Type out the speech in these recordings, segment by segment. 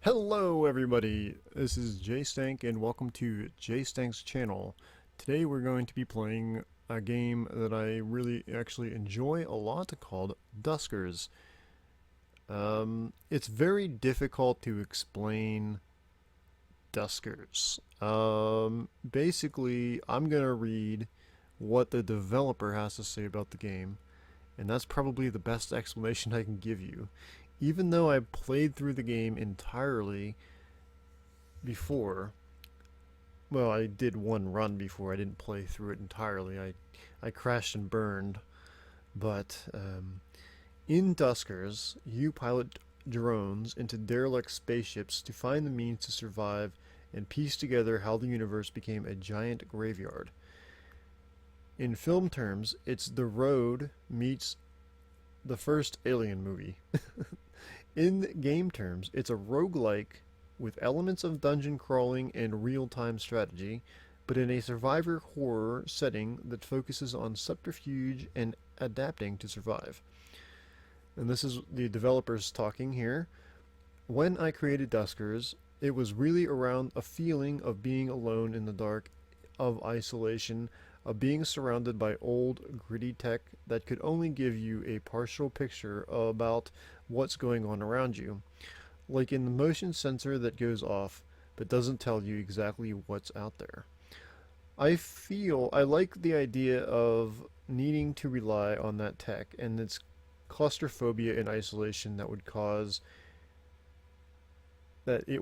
Hello everybody, this is JStank and welcome to JStank's channel. Today we're going to be playing a game that I really actually enjoy a lot called Duskers. It's very difficult to explain Duskers. Basically, I'm going to read what the developer has to say about the game, and that's probably the best explanation I can give you. Even though I played through the game entirely before, well, I did one run before, I didn't play through it entirely. I crashed and burned. But in Duskers, you pilot drones into derelict spaceships to find the means to survive and piece together how the universe became a giant graveyard. In film terms, it's The Road meets the first Alien movie. In game terms, it's a roguelike with elements of dungeon crawling and real-time strategy, but in a survivor horror setting that focuses on subterfuge and adapting to survive. And this is the developers talking here. When I created Duskers, it was really around a feeling of being alone in the dark, of isolation, of being surrounded by old, gritty tech that could only give you a partial picture about what's going on around you. Like in the motion sensor that goes off, but doesn't tell you exactly what's out there. I like the idea of needing to rely on that tech and its claustrophobia and isolation that it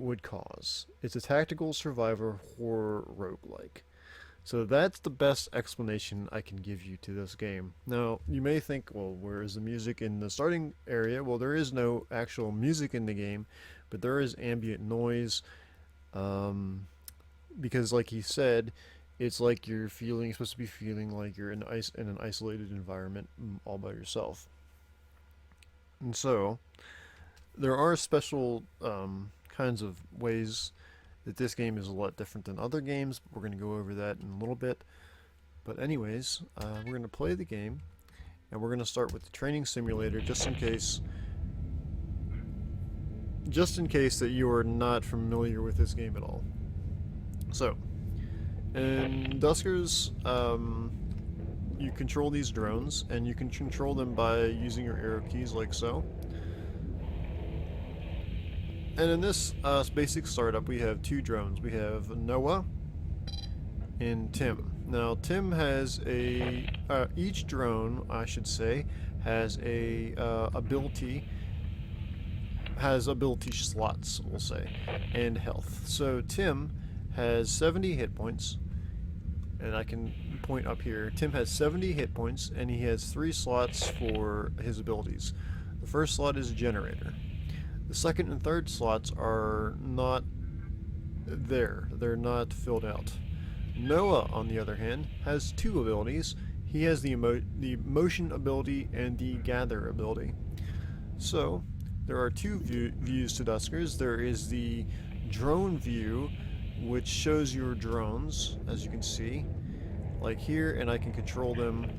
would cause. It's a tactical survivor horror roguelike. So that's the best explanation I can give you to this game. Now, you may think, well, where is the music in the starting area? Well, there is no actual music in the game, but there is ambient noise. Because like he said, it's like you're supposed to be feeling like you're in an isolated environment all by yourself. And so, there are special kinds of ways that this game is a lot different than other games. We're going to go over that in a little bit. But anyways, we're going to play the game, and we're going to start with the training simulator just in case that you are not familiar with this game at all. So, in Duskers, you control these drones, and you can control them by using your arrow keys like so. And in this basic startup, we have two drones. We have Noah and Tim. Now, Tim has each drone, I should say, has ability slots, we'll say, and health. So Tim has 70 hit points, and I can point up here. Tim has 70 hit points, and he has 3 slots for his abilities. The first slot is generator. The second and third slots are not there. They're not filled out. Noah, on the other hand, has 2 abilities. He has the motion ability and the gather ability. So, there are 2 views to Duskers. There is the drone view, which shows your drones, as you can see, like here, and I can control them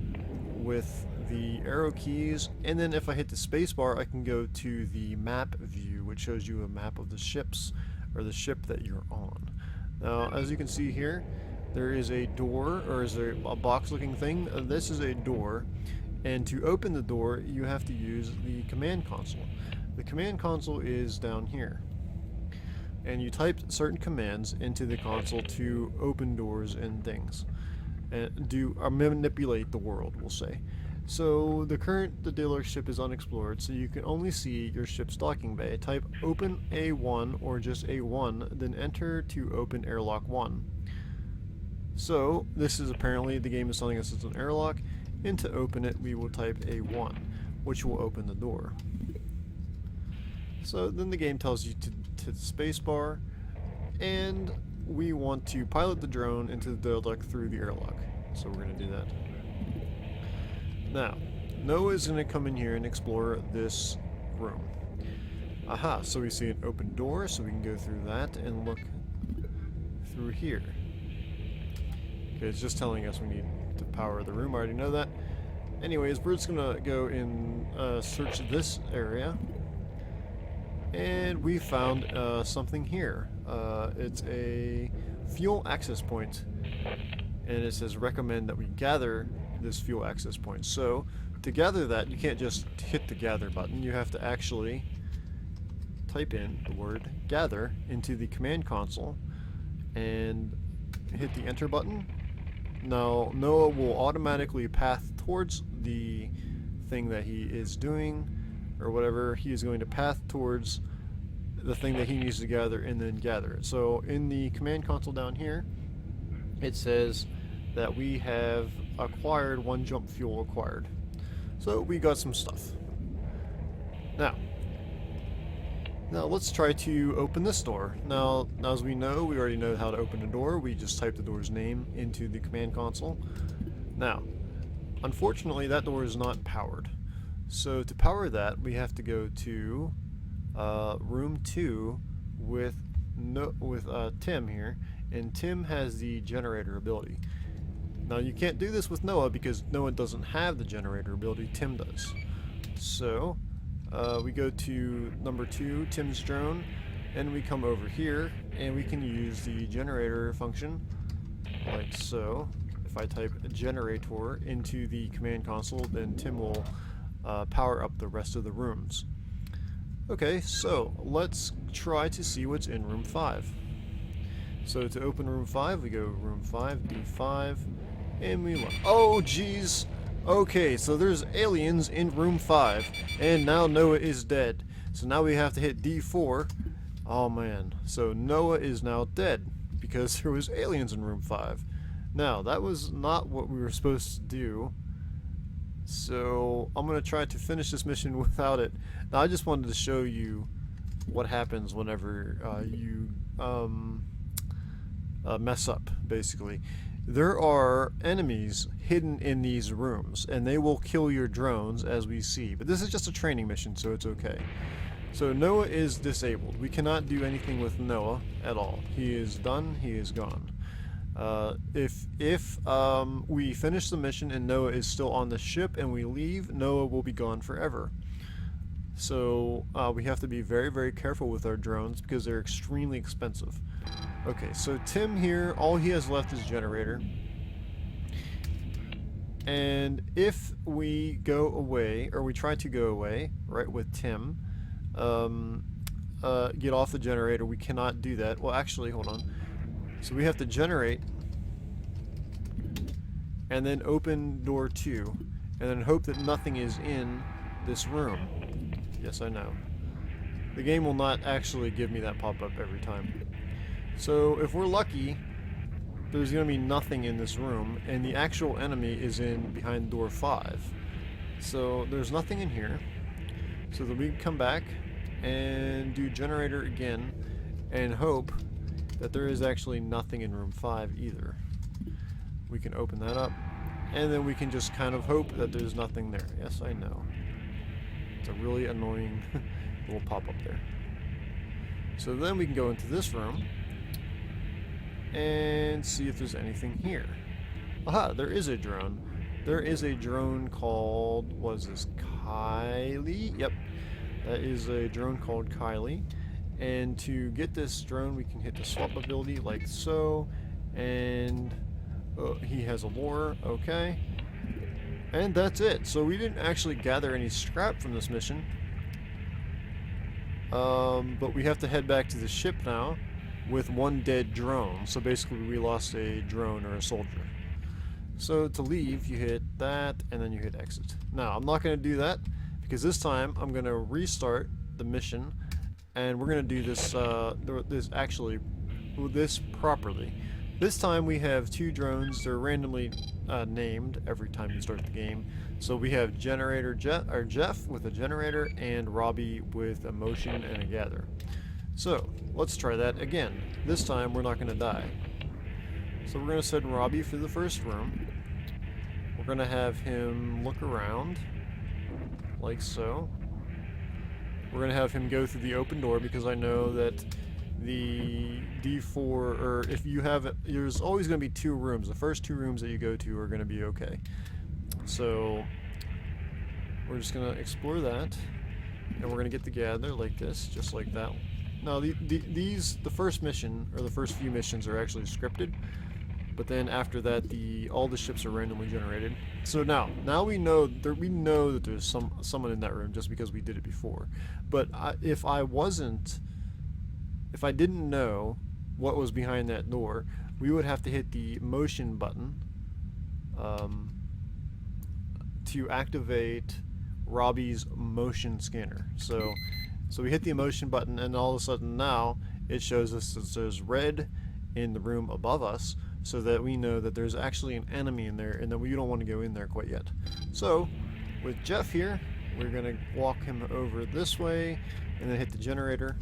with the arrow keys, and then if I hit the spacebar, I can go to the map view, which shows you a map of the ships, or the ship that you're on. Now, as you can see here, there is a door, or is there a box-looking thing? This is a door, and to open the door, you have to use the command console. The command console is down here, and you type certain commands into the console to open doors and things, and manipulate the world, we'll say. So the dealership is unexplored, so you can only see your ship's docking bay. Type open A1 or just A1, then enter to open airlock 1. So this is apparently the game is telling us it's an airlock, and to open it we will type A1, which will open the door. So then the game tells you to hit the spacebar, and we want to pilot the drone into the derelict through the airlock. So we're going to do that. Now, Noah is going to come in here and explore this room. Aha, so we see an open door, so we can go through that and look through here. Okay, it's just telling us we need to power the room, I already know that. Anyways, we're just going to go and search this area. And we found something here. It's a fuel access point, and it says recommend that we gather this fuel access point. So to gather that, you can't just hit the gather button. You have to actually type in the word gather into the command console and hit the enter button. Now Noah will automatically path towards the thing that he is doing, or whatever. He is going to path towards the thing that he needs to gather and then gather it. So in the command console down here, it says that we have acquired 1 jump fuel acquired. So we got some stuff. Now let's try to open this door. Now as we already know how to open a door. We just type the door's name into the command console. Now, unfortunately, that door is not powered. So to power that, we have to go to room 2 with Tim here, and Tim has the generator ability. Now you can't do this with Noah because Noah doesn't have the generator ability. Tim does. So we go to number 2, Tim's drone, and we come over here and we can use the generator function like so. If I type generator into the command console, then Tim will power up the rest of the rooms. Okay, so let's try to see what's in room 5. So to open room 5, we go room 5, D5, and we look. Oh geez! Okay, so there's aliens in room 5, and now Noah is dead. So now we have to hit D4. Oh man, so Noah is now dead because there was aliens in room 5. Now, that was not what we were supposed to do. So I'm going to try to finish this mission without it. Now, I just wanted to show you what happens whenever you mess up, basically. There are enemies hidden in these rooms, and they will kill your drones, as we see. But this is just a training mission, so it's okay. So Noah is disabled. We cannot do anything with Noah at all. He is done. He is gone. If we finish the mission and Noah is still on the ship and we leave, Noah will be gone forever. So we have to be very, very careful with our drones because they're extremely expensive. Okay, so Tim here, all he has left is generator. And if we go away, or we try to go away, right, with Tim, get off the generator, we cannot do that. Well, actually, hold on. So we have to generate, and then open door 2, and then hope that nothing is in this room. Yes, I know. The game will not actually give me that pop-up every time. So if we're lucky, there's going to be nothing in this room, and the actual enemy is in behind door 5. So there's nothing in here. So then we can come back and do generator again, and hope that there is actually nothing in room 5 either. We can open that up, and then we can just kind of hope that there's nothing there. Yes, I know. It's a really annoying little pop-up there. So then we can go into this room and see if there's anything here. Aha, there is a drone. There is a drone called, what is this, Kylie? Yep, that is a drone called Kylie. And to get this drone, we can hit the swap ability like so, and he has a lure, okay. And that's it. So we didn't actually gather any scrap from this mission. But we have to head back to the ship now with 1 dead drone. So basically we lost a drone or a soldier. So to leave, you hit that, and then you hit exit. Now, I'm not going to do that, because this time I'm going to restart the mission, and we're going to do this, this properly. This time we have 2 drones. They're randomly named every time you start the game. So we have Generator Jeff with a generator, and Robbie with a motion and a gather. So let's try that again. This time we're not going to die. So we're going to send Robbie for the first room. We're going to have him look around like so. We're going to have him go through the open door, because I know that the D4, or if you have it, there's always going to be 2 rooms. The first 2 rooms that you go to are going to be okay. So we're just going to explore that. and we're gonna get together like this, just like that. Now the first mission, or the first few missions, are actually scripted, but then after that, all the ships are randomly generated. So now we know that there's someone in that room just because we did it before. But if I didn't know what was behind that door, we would have to hit the motion button to activate Robbie's motion scanner. So we hit the motion button, and all of a sudden now it shows us that there's red in the room above us, so that we know that there's actually an enemy in there and that we don't want to go in there quite yet. So with Jeff here, we're going to walk him over this way and then hit the generator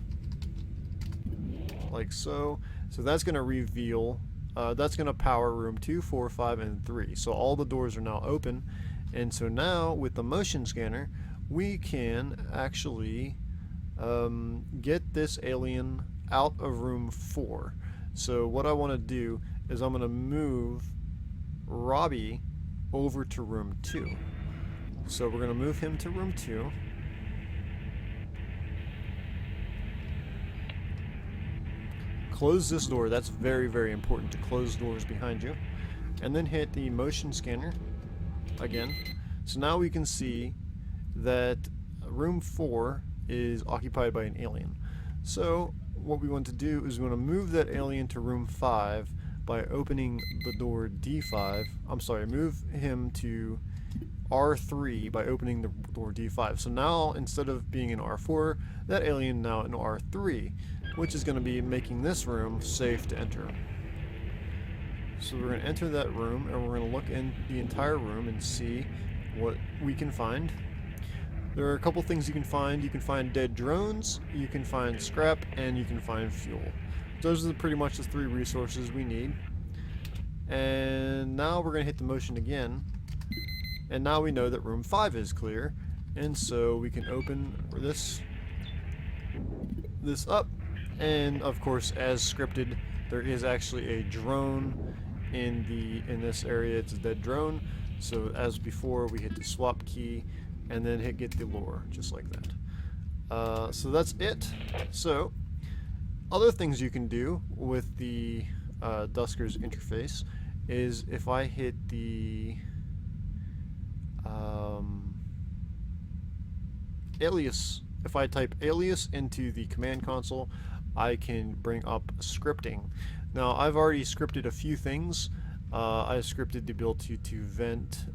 like so. So that's going to reveal, that's going to power room 2, 4, 5, and 3. So all the doors are now open, and so now with the motion scanner we can actually get this alien out of room 4. So what I want to do is I'm going to move Robbie over to room 2. So we're going to move him to room 2. Close this door. That's very, very important to close doors behind you. And then hit the motion scanner again. So now we can see that room 4 is occupied by an alien. So what we want to do is we want to move that alien to room 5 by opening the door D5. I'm sorry, move him to R3 by opening the door D5. So now instead of being in R4, that alien now in R3, which is going to be making this room safe to enter. So we're going to enter that room, and we're going to look in the entire room and see what we can find. There are a couple things you can find. You can find dead drones, you can find scrap, and you can find fuel. Those are pretty much the 3 resources we need. And now we're going to hit the motion again. And now we know that room 5 is clear. And so we can open this up. And of course, as scripted, there is actually a drone in this area. It's a dead drone. So as before, we hit the swap key and then hit get the lure, just like that. So that's it. So other things you can do with the Duskers interface is if I hit the alias, if I type alias into the command console, I can bring up scripting. Now I've already scripted a few things. I scripted the ability to vent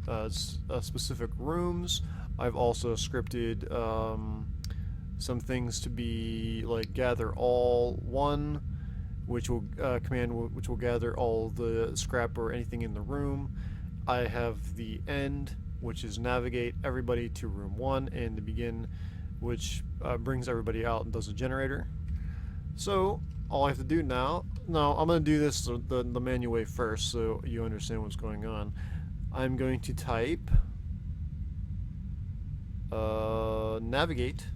specific rooms. I've also scripted some things to be like gather all one, which will which will gather all the scrap or anything in the room. I have the end, which is navigate everybody to room 1, and the begin, which brings everybody out and does a generator. So all I have to do now I'm going to do this the manual way first so you understand what's going on. I'm going to type navigate,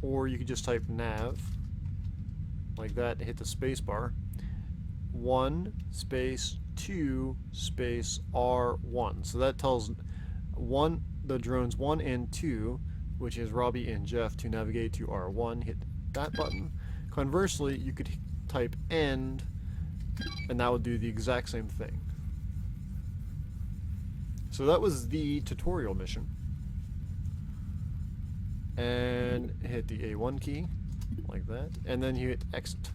or you could just type nav like that, hit the space bar, 1 space 2 space R1. So that tells the drones 1 and 2, which is Robbie and Jeff, to navigate to R1. Hit that button. Conversely, you could type end, and that would do the exact same thing. So that was the tutorial mission. And hit the A1 key, like that, and then you hit exit.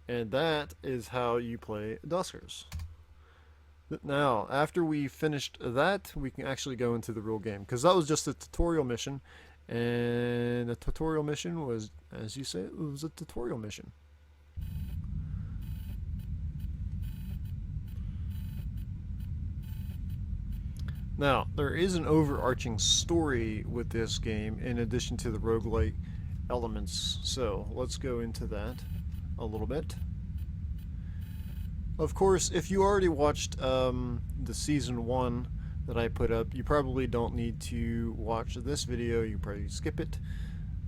And that is how you play Duskers. Now, after we finished that, we can actually go into the real game, because that was just a tutorial mission, and the tutorial mission was, as you say, it was a tutorial mission. Now, there is an overarching story with this game in addition to the roguelike elements, so let's go into that a little bit. Of course, if you already watched the Season 1 that I put up, you probably don't need to watch this video, you probably skip it.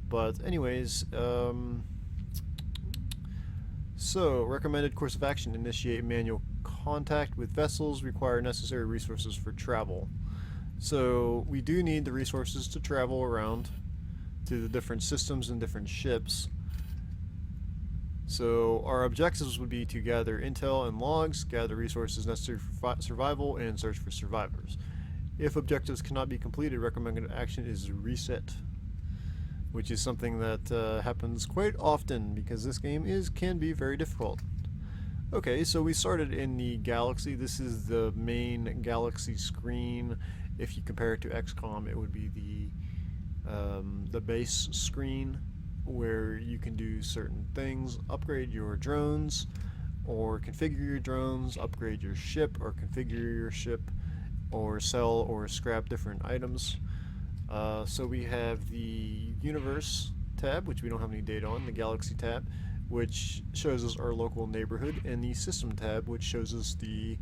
But anyways, so recommended course of action: initiate manual contact with vessels, require necessary resources for travel. So we do need the resources to travel around to the different systems and different ships. So our objectives would be to gather intel and logs, gather resources necessary for survival, and search for survivors. If objectives cannot be completed, recommended action is reset, which is something that happens quite often because this game can be very difficult. Okay, so we started in the galaxy. This is the main galaxy screen. If you compare it to XCOM, it would be the base screen where you can do certain things, upgrade your drones, or configure your drones, upgrade your ship, or configure your ship, or sell or scrap different items. So we have the universe tab, which we don't have any data on, the galaxy tab, which shows us our local neighborhood, and the system tab, which shows us the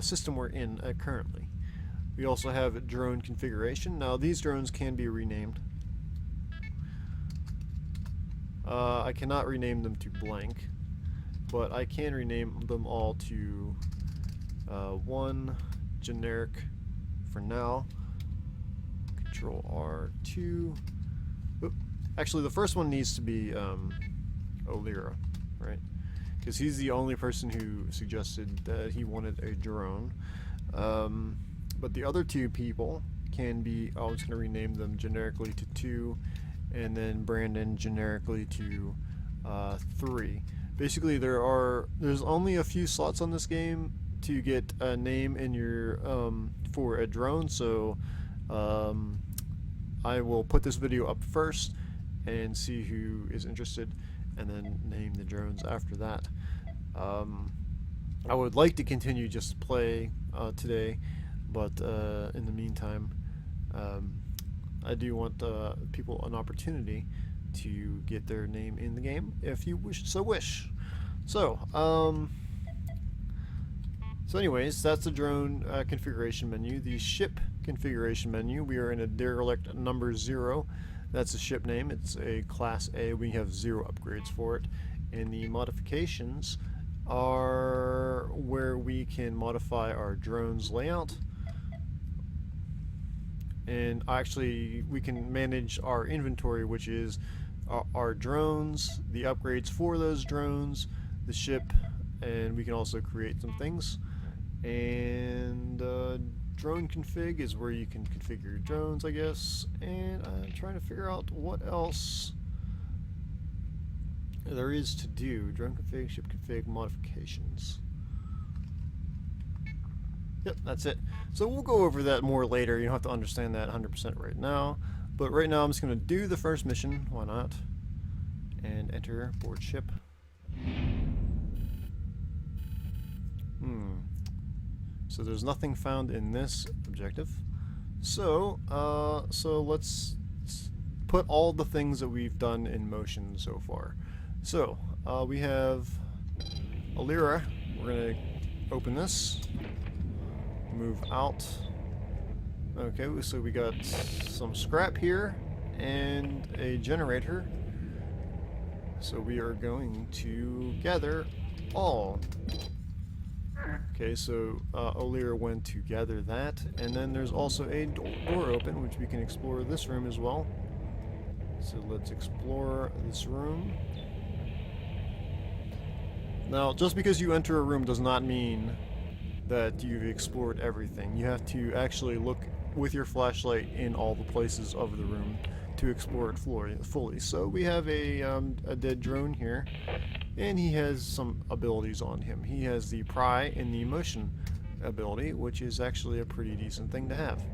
system we're in currently. We also have drone configuration. Now these drones can be renamed. I cannot rename them to blank, but I can rename them all to one generic for now. Control R2. Oop. Actually, the first one needs to be Olira, right? Because he's the only person who suggested that he wanted a drone. But the other two people can be, I was going to rename them generically to 2, and then Brandon generically to 3. Basically, there's only a few slots on this game to get a name in your for a drone, so I will put this video up first and see who is interested, and then name the drones after that. I would like to continue just to play today, but in the meantime, I do want people an opportunity to get their name in the game if you wish. So anyways, that's the drone configuration menu. The ship configuration menu, we are in a derelict number 0. That's a ship name. It's a class A. We have 0 upgrades for it. And the modifications are where we can modify our drone's layout. And actually, we can manage our inventory, which is our drones, the upgrades for those drones, the ship, and we can also create some things. And drone config is where you can configure your drones, I guess. And I'm trying to figure out what else there is to do. Drone config, ship config, modifications. Yep, that's it. So we'll go over that more later. You don't have to understand that 100% right now. But right now I'm just going to do the first mission. Why not? And enter board ship. So there's nothing found in this objective. So let's put all the things that we've done in motion so far. So we have Olira. We're going to open this. Move out. Okay, so we got some scrap here and a generator. So we are going to gather all. Okay, so Olira went to gather that, and then there's also a door open, which we can explore this room as well. So let's explore this room. Now, just because you enter a room does not mean that you've explored everything. You have to actually look with your flashlight in all the places of the room to explore it fully. So we have a dead drone here, and he has some abilities on him. He has the pry and the motion ability, which is actually a pretty decent thing to have.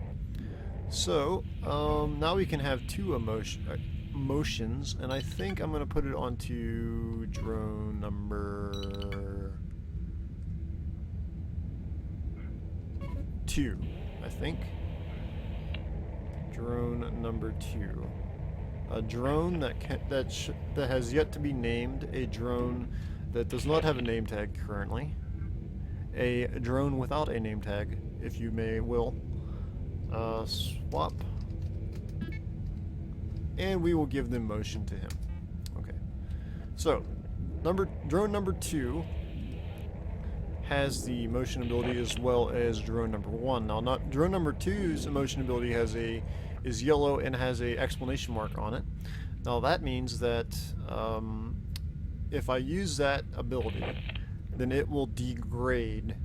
So now we can have 2 motions, and I think I'm going to put it onto drone number 2, I think. Drone number 2. A drone that has yet to be named, a drone that does not have a name tag currently, a drone without a name tag, if you will. Swap. And we will give them motion to him. Okay. So, drone number 2 has the motion ability as well as drone number 1. Now, not drone number 2's motion ability is yellow and has a exclamation mark on it. Now that means that if I use that ability, then it will degrade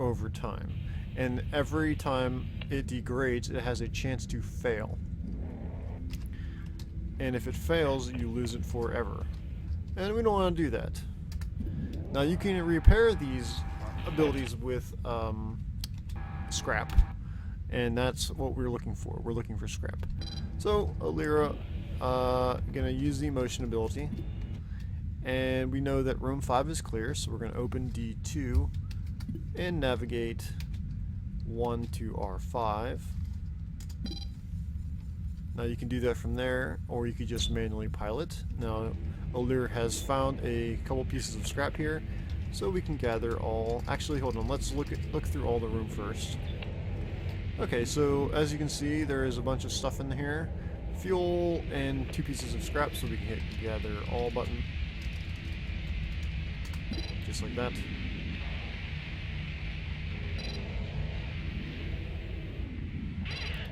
over time, and every time it degrades, it has a chance to fail. And if it fails, you lose it forever. And we don't want to do that. Now you can repair these abilities with scrap, and that's what we're looking for. We're looking for scrap. So Alira, gonna use the motion ability, and we know that room 5 is clear, so we're gonna open D2 and navigate 1 to R5. Now you can do that from there, or you could just manually pilot. Now Alira has found a couple pieces of scrap here, so we can gather all. Actually, hold on. Let's look through all the room first. Okay, so as you can see, there is a bunch of stuff in here. Fuel and 2 pieces of scrap, so we can hit the gather all button. Just like that.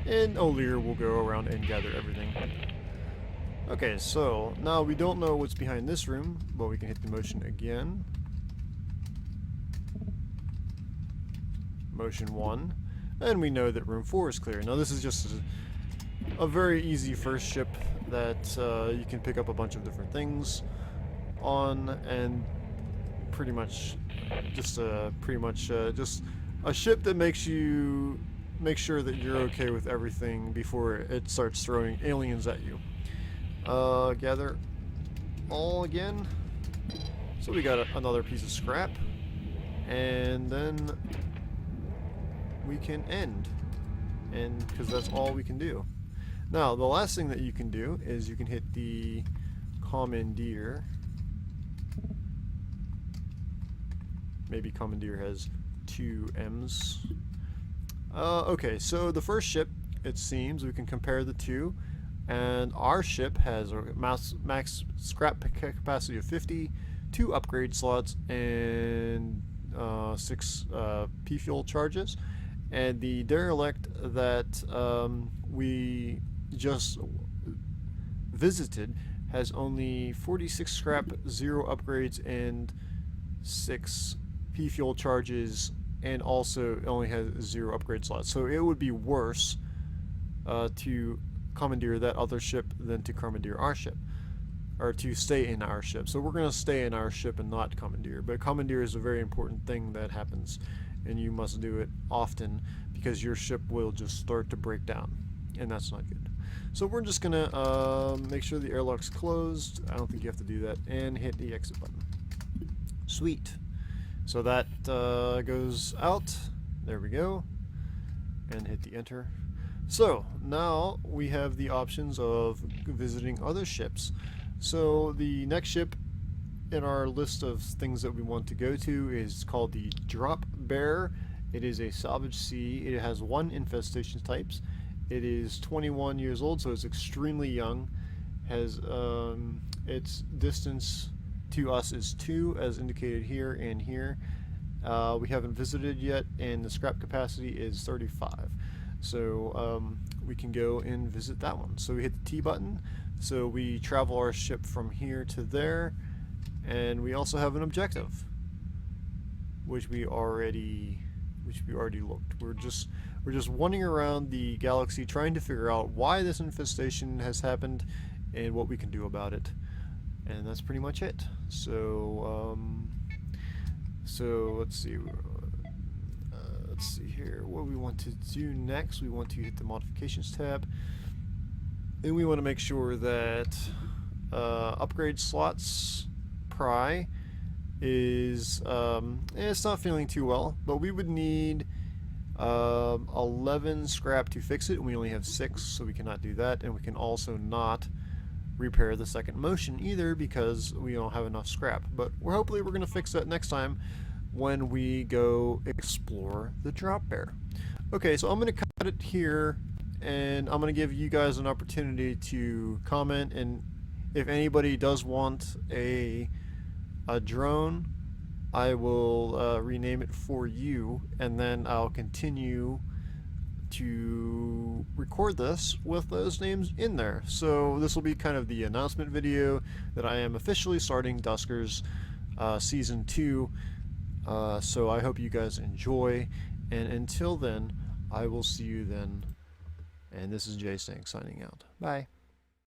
And Alira will go around and gather everything. Okay, so now we don't know what's behind this room, but we can hit the motion again. Motion 1. And we know that room 4 is clear. Now this is just a very easy first ship that you can pick up a bunch of different things on, and pretty much just a ship that makes you make sure that you're okay with everything before it starts throwing aliens at you. Gather all again. So we got another piece of scrap, and then we can end, and because that's all we can do. Now the last thing that you can do is you can hit the commandeer. Maybe commandeer has 2 M's. Okay, so the first ship, it seems we can compare the two, and our ship has a max scrap capacity of 50, 2 upgrade slots, and 6 P fuel charges. And the derelict that we just visited has only 46 scrap, 0 upgrades, and 6 P fuel charges, and also only has 0 upgrade slots. So it would be worse to commandeer that other ship than to commandeer our ship, or to stay in our ship. So we're going to stay in our ship and not commandeer. But commandeer is a very important thing that happens, and you must do it often because your ship will just start to break down, and that's not good. So we're just going to make sure the airlock's closed. I don't think you have to do that, and hit the exit button. Sweet. So that goes out. There we go. And hit the enter. So now we have the options of visiting other ships. So the next ship in our list of things that we want to go to is called the Drop Bear. It is a salvage sea. It has 1 infestation types. It is 21 years old, so it's extremely young. Has its distance to us is 2, as indicated here and here. We haven't visited yet, and the scrap capacity is 35. So we can go and visit that one. So we hit the T button. So we travel our ship from here to there, and we also have an objective, which we already looked. We're just wandering around the galaxy trying to figure out why this infestation has happened and what we can do about it. And that's pretty much it. So so let's see here what we want to do next. We want to hit the modifications tab, and we want to make sure that upgrade slots pry is it's not feeling too well, but we would need 11 scrap to fix it, and we only have 6, so we cannot do that. And we can also not repair the second motion either because we don't have enough scrap. But hopefully we're going to fix that next time when we go explore the Drop Bear. Okay, so I'm going to cut it here, and I'm going to give you guys an opportunity to comment, and if anybody does want a drone I will rename it for you, and then I'll continue to record this with those names in there. So this will be kind of the announcement video that I am officially starting Duskers Season 2. So I hope you guys enjoy, and until then, I will see you then. And this is Jay Stang signing out. Bye.